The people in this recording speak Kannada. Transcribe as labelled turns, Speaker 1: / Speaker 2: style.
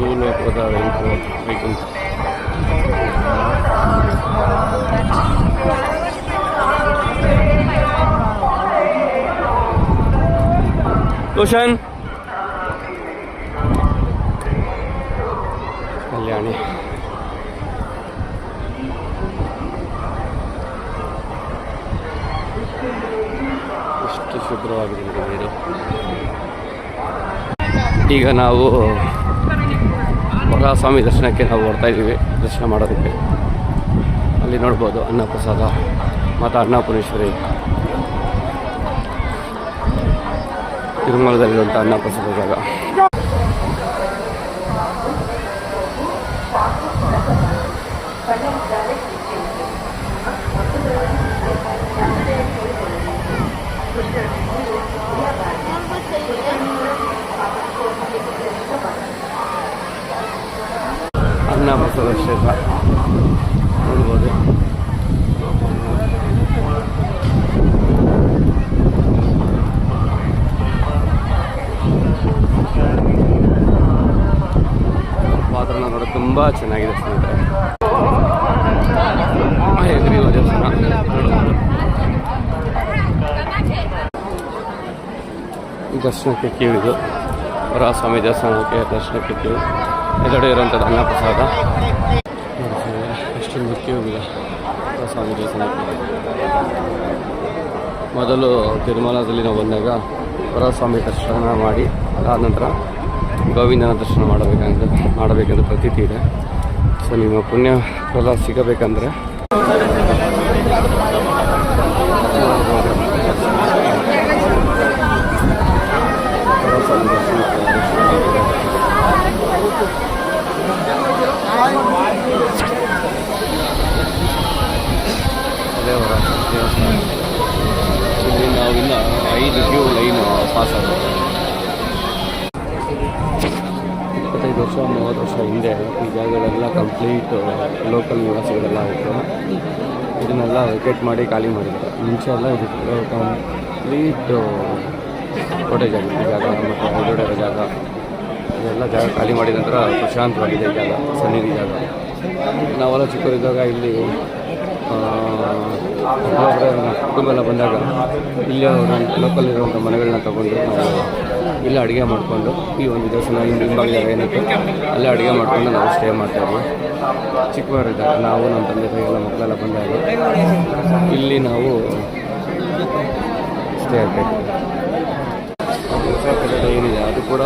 Speaker 1: ಭೂಲೋಕದ ವೈಕುಂಠ. ರೋಷನ್ ಕಲ್ಯಾಣಿ ಎಷ್ಟು ಶುಭ್ರವಾಗಿದೆ ನೀರು. ಈಗ ನಾವು ವರಸ್ವಾಮಿ ದರ್ಶನಕ್ಕೆ ನಾವು ಹೊರಡ್ತಾ ಇದ್ದೀವಿ. ದರ್ಶನ ಮಾಡೋದಕ್ಕೆ ಅಲ್ಲಿ ನೋಡ್ಬೋದು ಅನ್ನಪ್ರಸಾದ ಮತ್ತು ಅನ್ನಪೂರ್ಣೇಶ್ವರಿ ತಿರುಮಲದಲ್ಲಿರುವಂಥ ಅನ್ನಪ್ರಸಾದ ಜಾಗ. ಅನ್ನಪ್ರಸಾದ ಕ್ಷೇತ್ರ ನೋಡ್ಬೋದು. ವಾತಾವರಣ ನೋಡೋದು ತುಂಬ ಚೆನ್ನಾಗಿದೆ ಸ್ನೇಹಿತರೆ. ಹಯಗ್ರೀವ ದೇವಸ್ಥಾನ ದರ್ಶನಕ್ಕೆ ಕ್ಯೂ ಇದು. ವರಸ್ವಾಮಿ ದೇವಸ್ಥಾನಕ್ಕೆ ದರ್ಶನಕ್ಕೆ ಕ್ಯೂ. ಎದುರುಗಡೆ ಇರುವಂಥದ್ದು ಅನ್ನಪ್ರಸಾದ. ಎಷ್ಟೊಂದು ಕ್ಯೂ ಇದೆ ವರಸ್ವಾಮಿ ದೇವಸ್ಥಾನಕ್ಕೆ. ಮೊದಲು ತಿರುಮಲದಲ್ಲಿ ನಾವು ಬಂದಾಗ ವರಸ್ವಾಮಿ ದರ್ಶನ ಮಾಡಿ ಆದ ನಂತರ ಗೋವಿಂದನ ದರ್ಶನ ಮಾಡಬೇಕಂತ ಪ್ರತೀತಿ ಇದೆ. ಸೊ ನಿಮ್ಮ ಪುಣ್ಯ ಫಲ ಸಿಗಬೇಕಂದ್ರೆ ಅದೇ ದೇವಸ್ಥಾನ. ಇಲ್ಲಿ ನಾವು ಇನ್ನು 5 ಕ್ಯೂ ಲೈನ್ ಪಾಸ್ ಆಗುತ್ತೆ. 25 ವರ್ಷ 30 ವರ್ಷ ಹಿಂದೆ ಈ ಜಾಗಗಳೆಲ್ಲ ಕಂಪ್ಲೀಟ್ ಲೋಕಲ್ ನಿವಾಸಿಗಳೆಲ್ಲ ಇತ್ತು. ಇದನ್ನೆಲ್ಲ ವೆಕೇಟ್ ಮಾಡಿ ಖಾಲಿ ಮಾಡಿದ್ದಾರೆ. ಮುಂಚೆ ಎಲ್ಲ ಇದು ಕಂಪ್ಲೀಟ್ ಕೋಟೇಜ್ ಆಗಿದೆ ಜಾಗ ಮತ್ತು ಎದುರುಗಡೆ ಜಾಗ. ಇದೆಲ್ಲ ಜಾಗ ಖಾಲಿ ಮಾಡಿದ ನಂತರ ಪ್ರಶಾಂತವಾಗಿದೆ ಜಾಗ, ಸನ್ನಿಧಿ ಜಾಗ. ನಾವೆಲ್ಲ ಚಿಕ್ಕವರಿದ್ದಾಗ ಇಲ್ಲಿ ಕುಟುಂಬ ಎಲ್ಲ ಬಂದಾಗ ಇಲ್ಲೇ ಲೋಕಲ್ ಇರುವಂಥ ಮನೆಗಳನ್ನ ತೊಗೊಂಡು ನಾವು ಇಲ್ಲೇ ಅಡುಗೆ ಮಾಡಿಕೊಂಡು ಈ ಒಂದು ದೇವಸ್ಥಾನ ಹಿಂಭಾಗ ಏನಕ್ಕೆ ಅಲ್ಲೇ ಅಡುಗೆ ಮಾಡಿಕೊಂಡು ನಾವು ಸ್ಟೇ ಮಾಡ್ತಾಯಿದ್ವಿ. ಚಿಕ್ಕವರಿದ್ದಾಗ ನಾವು ನಮ್ಮ ತಂದೆ ತಾಯಿಗೆಲ್ಲ ಮಕ್ಕಳೆಲ್ಲ ಬಂದಾಗ ಇಲ್ಲಿ ನಾವು ಸ್ಟೇ ಆಗ್ತಾಯಿದ್ವಿ. ಏನಿದೆ ಅದು ಕೂಡ